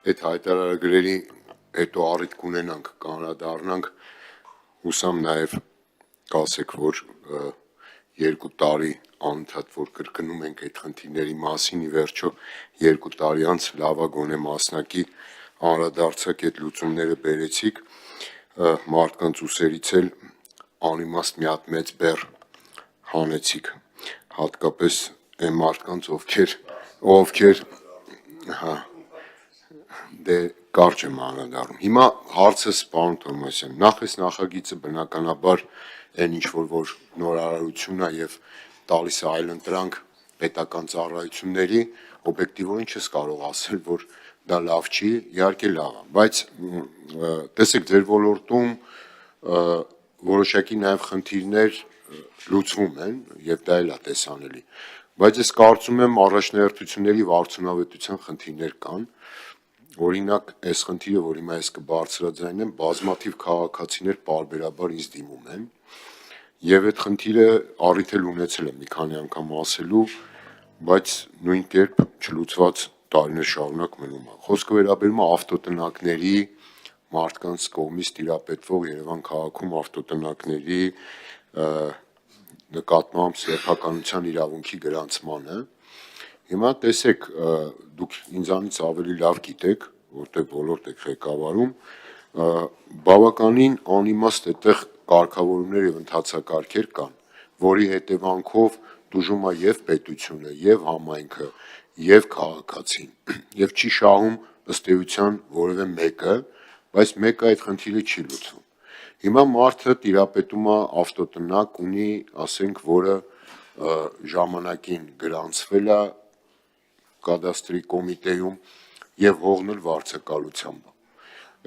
Այդ հայտարարագրերի հետո առիթ կունենանք կանրադառնանք, հուսամ նաև կասեք, որ 2 տարի անընդհատ որ կրկնում ենք այդ խնդիրների մասին, ի վերջո 2 տարի անց լավագույն մասնակի անդրադարձակ այդ լուծումները բերեցիք, մարդկանց ուսերից էլ անիմաստ մի հատ մեծ բեռ հանեցիք, հատկապես այն մարդկանց, ովքեր դե կարճ եմ անդրադառնում։ Հիմա հարցս, պարոն Թովմասյան, նախ այս նախագիծը բնականաբար այն ինչ որ նորարարություն է եւ տալիս է այլընտրանք պետական ծառայությունների, օբյեկտիվորեն չես կարող ասել, որ դա լավ չի, իհարկե լավ է, բայց տեսեք ձեր ոլորտում որոշակի նաև խնդիրներ լուծվում են եւ դա էլ է տեսանելի, բայց ես կարծում եմ առաջնահերթությունների վարդյունավետության խնդիրներ կան, օրինակ այս խնդիրը, որ հիմա ես կբարձրաձայնեմ, բազմաթիվ քաղաքացիներ պարբերաբար ինձ դիմում են եւ այդ խնդիրը առիթ էլ ունեցել եմ մի քանի անգամ ասելու, բայց նույն կերպ չլուծված տարիներ շարունակ մնում է։ Խոսքը վերաբերում է ավտոտնակների մարդկանց կողմից տիրապետվող Երևան քաղաքում ավտոտնակների նկատմամբ սեփականության իրավունքի գրանցմանը։ Հիմա տեսեք, դուք ինձանից ավելի լավ գիտեք, որտեղ ոլորտ եք ղեկավարում, բավականին անիմաստ այդտեղ կարգավորումներ եւ ընթացակարգեր կան, որի հետևանքով տուժում է եւ պետությունը, եւ համայնքը, եւ քաղաքացին, եւ չի շահում ըստ էության որևէ մեկը, բայց մեկը այդ խնդիրը չի լուծվում։ Հիմա մարդը տիրապետում է ավտոտնակ ունի, ասենք, որը ժամանակին գրանցվել է կադաստրի կոմիտեում եւ հողն էլ վարձակալությամբ։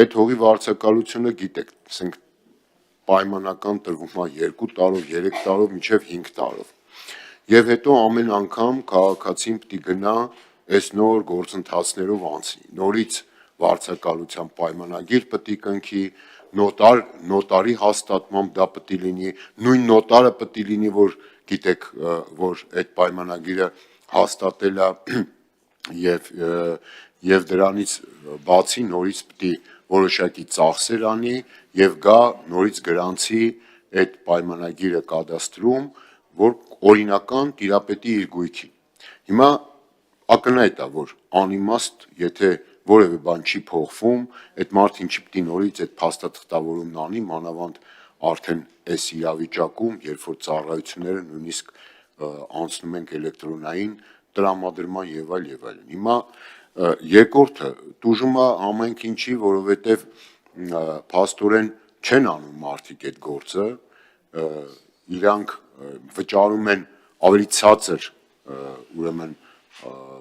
Այդ հողի վարձակալությունը գիտեք, ասենք պայմանական տրվում է 2 տարով, 3 տարով, մինչև 5 տարով։ Եվ հետո ամեն անգամ քաղաքացին պիտի գնա այս նոր գործընթացներով անցնի, նորից վարձակալության պայմանագիր պիտի կնքի, նոտարի հաստատմամբ դա պիտի լինի, նույն նոտարը պիտի լինի, որ գիտեք, որ այդ պայմանագիրը հաստատել է եւ դրանից բացի նորից պիտի որոշակի ծախսեր անի եւ գա նորից գրանցի այդ պայմանագիրը կադաստրում, որ օրինական տիրապետի իր գույքին։ Հիմա ակնհայտ է, որ անիմաստ, եթե որևէ բան չի փոխվում, այդ մարդը ինչի պիտի նորից այդ փաստաթղթավորումն անի, մանավանդ արդեն այս իրավիճակում, երբ որ ծառայությունները նույնիսկ անցնում ենք էլեկտրոնային տրամադրման եւ այլն։ Հիմա երկրորդը տուժում է ամեն ինչի, որովհետեւ փաստորեն չեն անում մարդիկ այդ գործը, իրանք վճարում են ավելի ցածր, ուրեմն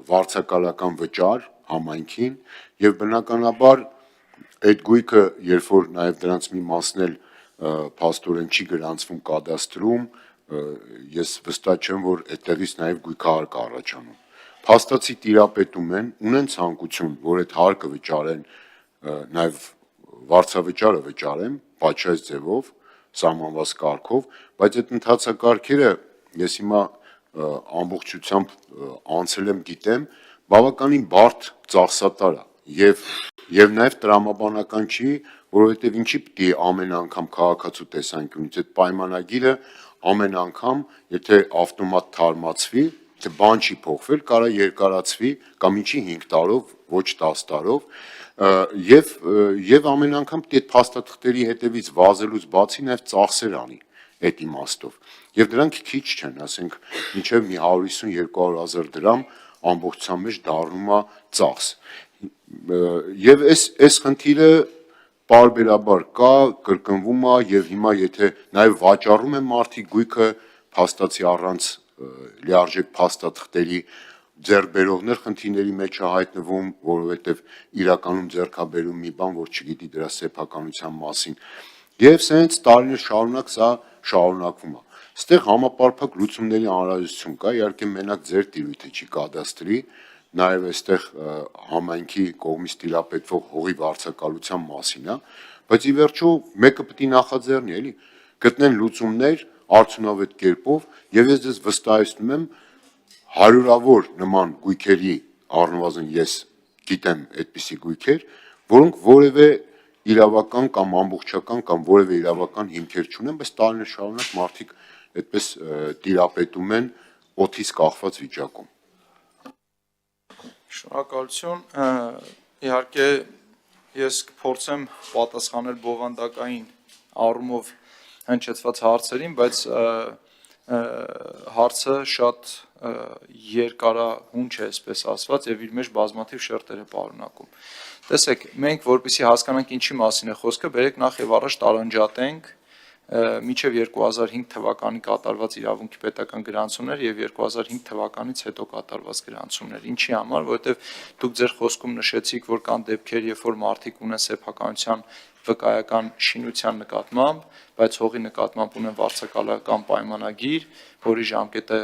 վարձակալական վճար համայնքին եւ բնականաբար այդ գույքը, երբ որ նաև դրանց մի մասն էլ փաստորեն չի գրանցվում կադաստրում, ես վստահ չեմ, որ այդտեղից նաև գույքահար կառաջանում։ Փաստացի տիրապետում են, ունեն ցանկություն, որ այդ հարկը վճարեն, նաև վարձավճարը վճարեն, պատշաճ ձևով, սահմանված կարգով, բայց այդ ընթացակարգերը ես հիմա ամբողջությամբ անցել եմ, գիտեմ, բավականին բարդ ծախսատար է եւ նաեւ տրամաբանական չի, որովհետեւ ինչի պիտի ամեն անգամ քաղաքացու տեսանկյունից այդ պայմանագիրը ամեն անգամ, եթե ավտոմատ թարմացվի, թե բան չի փոխվել, կարա երկարացվի կամ ինչի 5 տարով, ոչ 10 տարով, եւ ամեն անգամ պիտի այդ փաստաթղթերի հետևից վազելուց բացի նաեւ ծախսեր անի այդ իմաստով։ Եվ դրանք քիչ չեն, ասենք, մինչև մի 150-200 հազար դրամ ամբողջության մեջ դառնում է ծախս։ Եվ այս խնդիրը պարբերաբար կա, կրկնվում է եւ հիմա եթե նաեւ վաճառում են մարդիկ գույքը փաստացի առանց լիարժեք փաստաթղթերի, ձեռքբերողներ խնդիրների մեջ է հայտնվում, որովհետեւ իրականում ձեռքաբերում մի բան, որ չգիտի դրա սեփականության մասին։ Եվ սենց տարիներ շարունակ սա շարունակվում է։ Այստեղ համապարփակ լուծումների անհրաժեշտություն կա, իհարկե մենակ ձեր տիրույթը չի կադաստրի, նաև այստեղ համայնքի կողմից տիրապետվող հողի վարձակալության մասին է, բայց ի վերջո մեկը պետք է նախաձեռնի, էլի, գտնեն լուծումներ արդյունավետ կերպով, եւ ես ձեզ վստահեցնում եմ հարյուրավոր նման գույքերի, առնվազն ես գիտեմ այդպիսի գույքեր, որոնք որևէ իրավական կամ ամբողջական կամ որևէ իրավական հիմքեր չունեն, բայց տարիներ շարունակ մարդիկ այդպես տիրապետում են օդից կախված վիճակում։ Շնորհակալություն, իհարկե ես կփորձեմ պատասխանել բովանդակային առումով հնչեցված հարցերին, բայց հարցը շատ երկարահուն չէ, այսպես ասված, եւ իր մեջ բազմաթիվ շերտեր է պարունակում։ Տեսեք, մենք որպեսզի հասկանանք ինչի մասին է խոսքը, բերեք նախ եւ առաջ տարանջատենք մինչև 2005 թվականի կատարված իրավունքի պետական գրանցումներ եւ 2005 թվականից հետո կատարված գրանցումներ։ Ինչի համար, որովհետեւ դուք ձեր խոսքում նշեցիք, որ կան դեպքեր, երբ որ մարդիկ ունեն սեփականության վկայական շինության նկատմամբ, բայց հողի նկատմամբ ունեն վարձակալական պայմանագիր, որի ժամկետը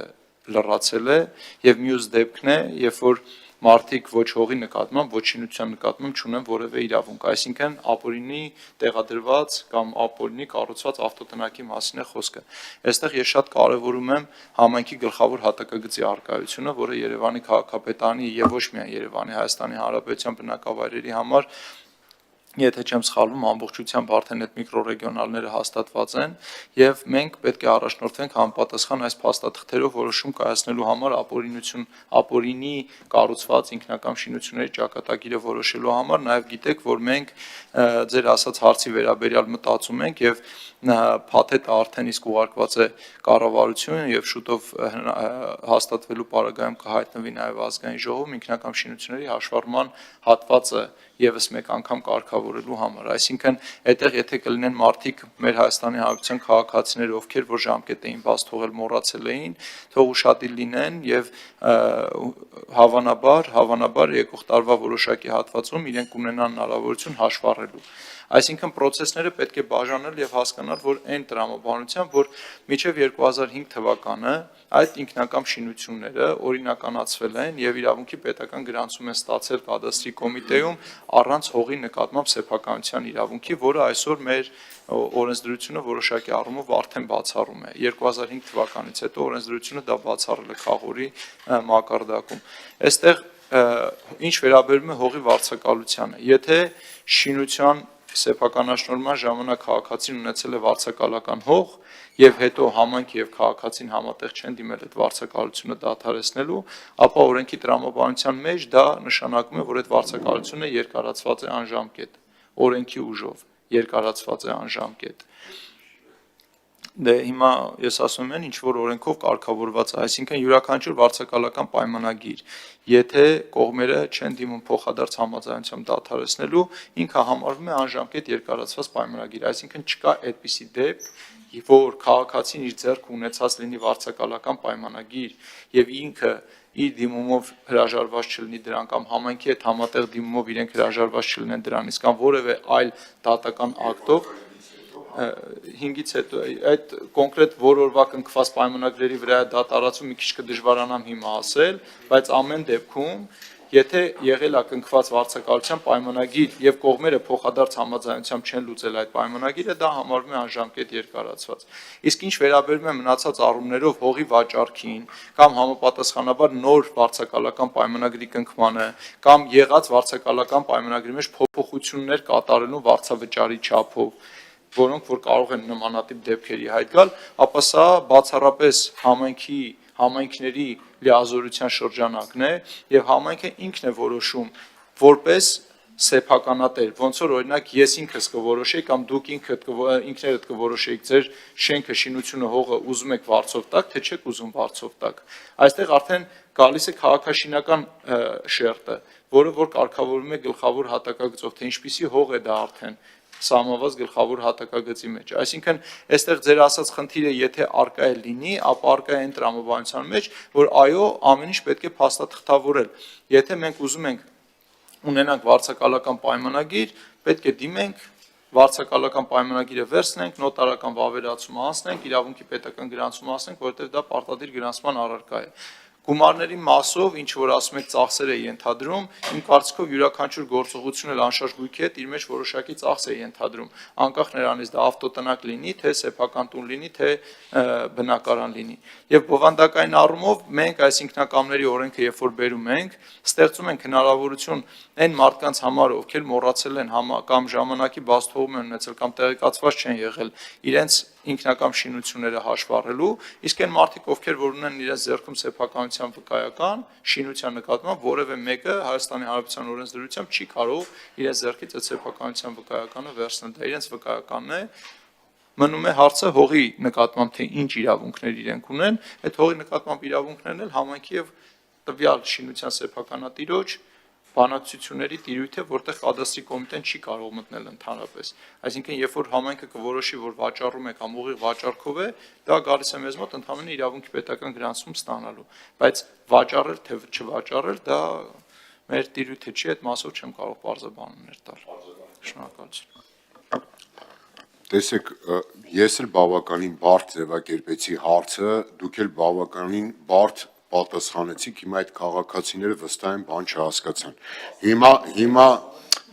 լրացել է, եւ մյուս դեպքն է, երբ որ մարդիկ ոչ հողի նկատմամբ, ոչ շինության նկատմամբ չունեն որևէ իրավունք, այսինքն ապօրինի տեղադրված կամ ապօրինի կառուցված ավտոտնակի մասին է խոսքը։ Այստեղ ես շատ կարևորում եմ համայնքի գլխավոր հատակագծի առկայությունը, որը Երևանի քաղաքապետարանի եւ ոչ միայն Երևանի, Հայաստանի Հանրապետության բնակավայրերի համար, եթե չեմ սխալվում, ամբողջությամբ արդեն այդ միկրոռեգիոնալները հաստատված են եւ մենք պետք է առաջնորդվենք համապատասխան այս փաստաթղթերով որոշում կայացնելու համար ապօրինի կառուցված ինքնակամ շինությունների ճակատագիրը որոշելու համար, նաեւ գիտեք, որ մենք ձեր ասած հարցի վերաբերյալ մտածում ենք եւ փաթեթը արդեն իսկ ուղարկված է կառավարություն եւ շուտով հաստատվելու պարագայում կհայտնվի նաեւ ազգային ժողովում ինքնակամ շինությունների հաշվառման հատվածը եւս մեկ անգամ կարգավորելու համար, այսինքն այդտեղ եթե կլինեն մարդիկ մեր Հայաստանի Հանրապետության քաղաքացիներ, ովքեր որ ժամկետ էին բաց թողել, մոռացել էին, թող ուշադիր լինեն եւ հավանաբար եկող տարվա որոշակի հատվածում իրենք ունենան հնարավորություն հաշվառելու։ Այսինքն process-ները պետք է բաժանել եւ հասկանալ, որ այն տրամաբանությամբ, որ մինչեւ 2005 թվականը այդ ինքնակամ շինությունները օրինականացվել են եւ իրավունքի պետական գրանցում են ստացել կադաստրի կոմիտեում առանց հողի նկատմամբ սեփականության իրավունքի, որը այսօր մեր օրենսդրությունը որոշակի առումով արդեն բացառում է։ 2005 թվականից հետո օրենսդրությունը դա բացառել է խաղորի մակարդակում։ Այստեղ ինչ վերաբերում է հողի վարձակալությանը, եթե շինության սեփականաշնորհման ժամանակ քաղաքացին ունեցել է վարձակալական հող եւ հետո համայնք եւ քաղաքացին համատեղ չեն դիմել այդ վարձակալությունը դադարեցնելու, ապա օրենքի տրամաբանության մեջ դա նշանակում է, որ այդ վարձակալությունը երկարացված է անժամկետ, օրենքի ուժով երկարացված է անժամկետ։ Դե հիմա ես ասում եմ, ինչ որ օրենքով կարգավորված է, այսինքն յուրաքանչյուր վարձակալական պայմանագիր, եթե կողմերը չեն դիմում փոխադարձ համաձայնությամբ դադարեցնելու, ինքը համարվում է անժամկետ երկարացված պայմանագիր, այսինքն չկա այդպիսի դեպք, որ քաղաքացին իր ձեռք ունեցած լինի վարձակալական պայմանագիր եւ ինքը իր դիմումով հրաժարված չլինի դրան կամ համայնքի հետ համատեղ դիմումով իրենք հրաժարված չլինեն դրանից կամ որևէ այլ դատական ակտով 5-ից հետո այդ կոնկրետ որօրվա կնքված պայմանագրերի վրա դատարացում մի քիչ կդժվարանամ հիմա ասել, բայց ամեն դեպքում եթե եղել է կնքված վարձակալության պայմանագիր եւ կողմերը փոխադարձ համաձայնությամբ չեն լուծել այդ պայմանագիրը, դա համարվում է անժամկետ երկարացված։ Իսկ ինչ վերաբերում է մնացած առումներով հողի վաճառքին կամ համապատասխանաբար նոր վարձակալական պայմանագրի կնքմանը կամ եղած վարձակալական պայմանագրի մեջ փոփոխություններ կատարելու վարձավճարի չափով, որոնք որ կարող են նմանատիպ դեպքերի հայտ գալ, ապա սա բացառապես համայնքների լիազորության շրջանակն է եւ համայնքը ինքն է որոշում որպես սեփականատեր, ոնց որ օրինակ ես ինքս կորոշեի կամ դուք ինքներդ կորոշեիք ձեր շենքը, շինությունը, հողը ուզում եք վարձով տակ, թե չեք ուզում վարձով տակ։ Այստեղ արդեն գալիս է քաղաքաշինական շերտը, որը որ կարգավորվում է գլխավոր հատակագծով, թե ինչպիսի հող է դա արդեն սահմանված գլխավոր հատակագծի մեջ։ Այսինքն, այստեղ ձեր ասած խնդիրը եթե արկա է լինի, ապա արկա է այն տրամաբանության մեջ, որ այո, ամեն ինչ պետք է փաստաթղթավորել։ Եթե մենք ուզում ենք ունենանք վարձակալական պայմանագիր, պետք է դիմենք, վարձակալական պայմանագիրը վերցնենք, նոտարական վավերացումը անցնենք, իրավունքի պետական գրանցումը անցնենք, որովհետև դա պարտադիր գրանցման առարկա է։ Գումարների մասով, ինչ որ ասում եք ծախսեր է ենթադրում, իմ կարծիքով յուրաքանչյուր գործողություն էլ անշարժ գույքի հետ իր մեջ որոշակի ծախս է ենթադրում, անկախ նրանից դա ավտոտնակ լինի, թե սեփական տուն լինի, թե բնակարան լինի։ Եվ բովանդակային առումով մենք այս ինքնակամների օրենքը երբ որ բերում ենք, ստեղծում ենք հնարավորություն այն մարդկանց համար, ովքեր մոռացել են կամ ժամանակի բացթողում են ունեցել կամ տեղեկացված չեն եղել իրենց ինքնակամ շինությունները հաշվառելու, իսկ այն մարդիկ, ովքեր որ ունեն իրենց ձեռքում սեփականության վկայական, շինության նկատմամբ որևէ մեկը Հայաստանի Հանրապետության օրենսդրությամբ չի կարող իրենց ձեռքից այդ սեփականության վկայականը վերցնել, դա իրենց վկայականն է։ Մնում է հարցը հողի նկատմամբ, թե ինչ իրավունքներ իրենք ունեն, այդ հողի նկատմամբ իրավունքներն էլ համայնքի եւ տվյալ շինության սեփականատիրոջ բանակցությունների տիրույթ է, որտեղ կադաստրի կոմիտեն չի կարող մտնել ընդհանրապես։ Այսինքն, երբ որ համայնքը կորոշի, որ վաճառում է կամ ուղիղ վաճառքով է, դա գալիս է մեզ մոտ ընդհանրապես իրավունքի պետական գրանցում ստանալու։ Բայց վաճառել թե չվաճառել, դա մեր տիրույթը չի, այդ մասով չեմ կարող պարզաբանումներ տալ։ Շնորհակալություն։ Տեսեք, ես էլ բավականին բարդ ձևակերպեցի հարցը, դուք էլ բավականին բարդ պատասխանեցիք, հիմա այդ քաղաքացիները վստահ են բան չհասկացան։ Հիմա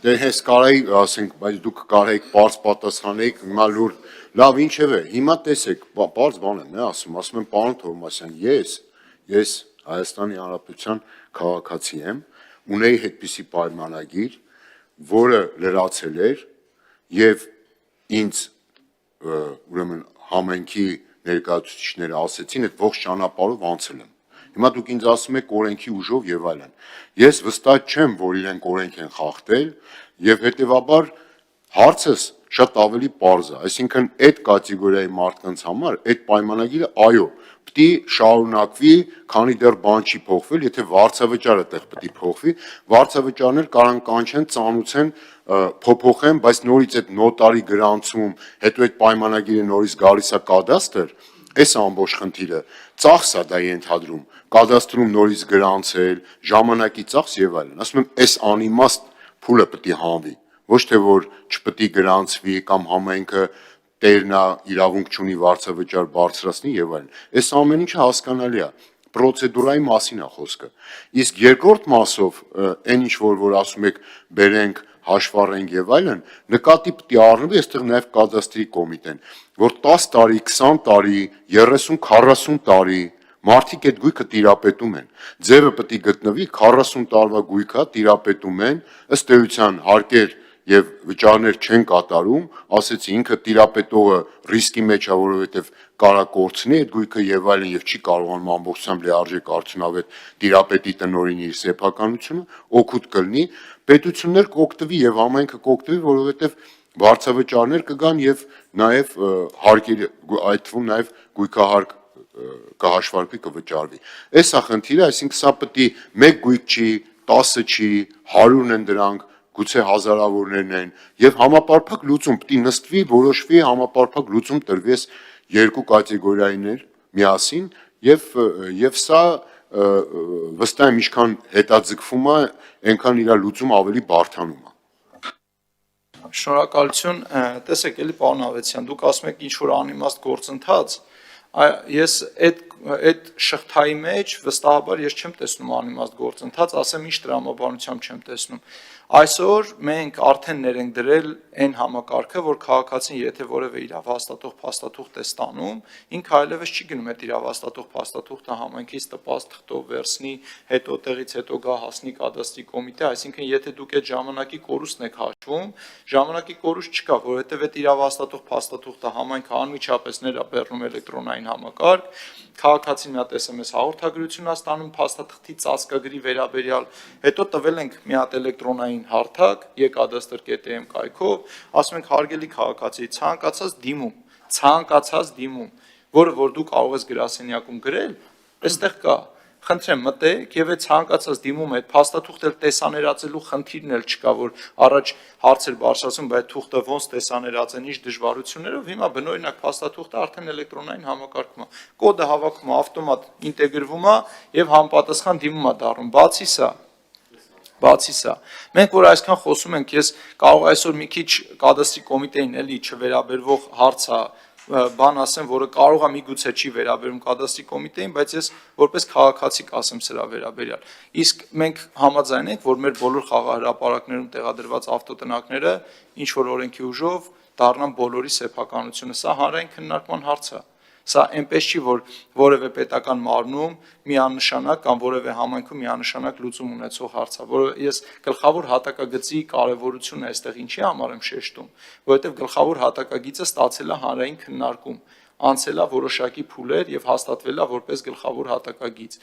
դե հես կարայի, ասենք, բայց դուք կարայիք պարզ պատասխանեիք, հիմա լուր, լավ, ինչևէ, հիմա տեսեք, պարզ բան եմ ասում եմ, պարոն Թովմասյան, ես Հայաստանի Հանրապետության քաղաքացի եմ, ունեի այդպիսի պայմանագիր, որը լրացել էր եւ ինձ ուրեմն համայնքի ներկայացուցիչները ասեցին, այդ ողջ ճանապարհով անցել եմ։ Հիմա դուք ինձ ասում եք օրենքի ուժով եւ այլն։ Ես վստահ չեմ, որ իրենք օրենք են խախտել եւ հետեւաբար հարցս շատ ավելի պարզ է, այսինքն այդ կատեգորիայի մարդկանց համար այդ պայմանագիրը այո, պետք է շարունակվի, քանի դեռ բան չի փոխվել, եթե վարձավճարը տեղ պետք է փոխվի, վարձավճարներ կարան կանչեն, ծանուցեն, փոփոխեն, բայց նորից այդ նոտարի գրանցում, հետո այդ պայմանագիրը նորից գալիս է կադաստր, այս ամբողջ խնդիրը ծախս է դա ենթադրում, կադաստրում նորից գրանցել, ժամանակի ծախս եւ այլն։ Ասում եմ, այս անիմաստ փուլը պետք է հանվի, ոչ թե որ չպետք է գրանցվի կամ համայնքը տերնա իրավունք չունի վարձավճար բարձրացնի եւ այլն։ Այս ամեն ինչը հասկանալի է, պրոցեդուրայի մասին է խոսքը։ Իսկ երկրորդ մասով այն ինչ որ ասում եք բերենք հաշվառենք եւ այլն, նկատի պետք է առնվի այստեղ նաեւ կադաստրի կոմիտեն, որ 10 տարի, 20 տարի, 30-40 տարի մարդիկ այդ գույքը տիրապետում են։ Ձևը պետք է գտնվի 40 տարվա գույքա տիրապետում են, ըստ էության հարկեր եւ վճարներ չեն կատարում, ասեցի ինքը տիրապետողը ռիսկի մեջ է, որովհետեւ կարա կորցնի այդ գույքը եւ այլն եւ չի կարողանում ամբողջությամբ լիարժեք արդյունավետ տիրապետի տնօրինի իր սեփականությունը, օգուտ կլինի, պետություններ կօգտվի եւ համայնքը կօգտվի, որովհետեւ վարձավճարներ կգան եւ նաեւ հարկերի, այդ թվում նաեւ գույքահարկ կհաշվարկվի, կվճարվի։ Այս է խնդիրը, այսինքն սա պետք է մեկ գույք չի, 10 չի, 100-ն են դրանք, գուցե հազարավորներն են եւ համապարփակ լուծում պետք է նստվի, որոշվի, համապարփակ լուծում տրվի այս երկու կատեգորիաներ միասին եւ սա վստահ եմ ինչքան հետաձգվում է, այնքան իր լուծումը ավելի բարդանում է։ Շնորհակալություն, տեսեք, էլի պարոն Ավետիսյան, դուք ասում եք ինչ որ անիմաստ գործընթաց, ես այդ շղթայի մեջ վստահաբար ես չեմ տեսնում անիմաստ գործընթաց, ասեմ ինչ տրամաբանությամբ չեմ տեսնում։ Այսօր մենք արդեն ներենք դրել այն համակարգը, որ քաղաքացին եթե որևէ իրավ հաստատող փաստաթուղթ է ստանում, ինքը այլևս չի գնում այդ իրավ հաստատող փաստաթուղթը համայնքից տպած թղթով վերցնի, հետո տեղից հետո գա հասնի կադաստրի կոմիտե, այսինքն եթե դուք այդ ժամանակի կորուստն եք հաշվում, ժամանակի կորուստ չկա, որովհետև այդ իրավ հաստատող փաստաթուղթը համայնքը անմիջապես ներաբեռնում էլեկտրոնային համակարգ, քաղաքացին մի հատ SMS հաղորդագրություն է ստանում փաստաթղթի ծածկագրի վերաբերյալ, հետո տվել ենք մի հատ էլեկտրոնային հարթակ եկադաստր.am կայքով, ասում ենք հարգելի քաղաքացի, ցանկացած դիմում, որը որ դու կարող ես գրասենյակում գրել, այստեղ կա։ Խնդրեմ մտեք եւ այդ ցանկացած դիմում այդ փաստաթուղթը տեսաներացելու խնդիրն էլ չկա, որ առաջ հարցեր բարձրացում, բայց թուղթը ոնց տեսաներացեն, ինչ դժվարություններով, հիմա բնօրինակ փաստաթուղթը արդեն էլեկտրոնային համակարգում է։ Կոդը հավաքում է, ավտոմատ ինտեգրվում է եւ համապատասխան դիմում է դառնում։ Բացի սա, մենք որ այսքան խոսում ենք, ես կարող այսօր մի քիչ կադաստրի կոմիտեին էլի չվերաբերվող հարց է բան ասեմ, որը կարող է միգուցե չի վերաբերում կադաստրի կոմիտեին, բայց ես որպես քաղաքացի կասեմ սրա վերաբերյալ։ Իսկ մենք համաձայն ենք, որ մեր բոլոր խաղահրապարակներում տեղադրված ավտոտնակները ինչ որ օրենքի ուժով դառնան բոլորի սեփականությունը։ Սա հանրային քննարկման հարց է։ Սա այնպես չի, որ որևէ պետական մարմնում միանշանակ կամ որևէ համայնքում միանշանակ լուծում ունեցող հարց է, որը ես գլխավոր հատակագծի կարևորությունը այստեղ ինչի համար եմ շեշտում, որովհետև գլխավոր հատակագիծը ստացել է հանրային քննարկում, անցել է որոշակի փուլեր եւ հաստատվել է որպես գլխավոր հատակագիծ։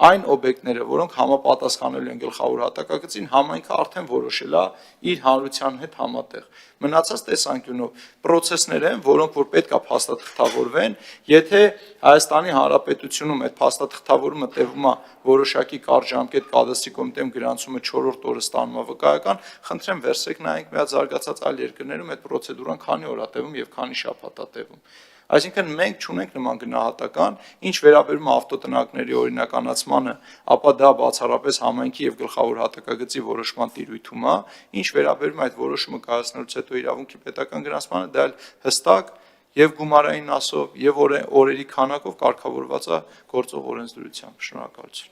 Այն օբյեկտները, որոնք համապատասխանելու են գլխավոր հատակագծին, համայնքը արդեն որոշել է իր հանրության հետ համատեղ։ Մնացած տեսանկյունով process-ներ են, որոնք որ պետք է փաստաթղթավորվեն, եթե Հայաստանի Հանրապետությունում այդ փաստաթղթավորումը տևում է որոշակի կարճ ժամկետ, կադաստրի կոմիտեում գրանցումը 4-րդ օրը ստանում է վկայական, խնդրեմ վերցրեք նայենք մի հատ զարգացած այլ երկրներում այդ պրոցեդուրան քանի օր է տևում եւ քանի շաբաթ է տևում։ Այսինքն մենք չունենք նման գնահատական, ինչ վերաբերում է ավտոտնակների օրինականացմանը, ապա դա բացառապես համայնքի եւ գլխավոր հատակագծի որոշման տիրույթում է, ինչ վերաբերում է այդ որոշումը կայացնելուց հետո իրավունքի պետական գրանցմանը, դա էլ հստակ եւ գումարային ասով եւ օրերի քանակով կարգավորված է գործող օրենսդրությամբ։ Շնորհակալություն։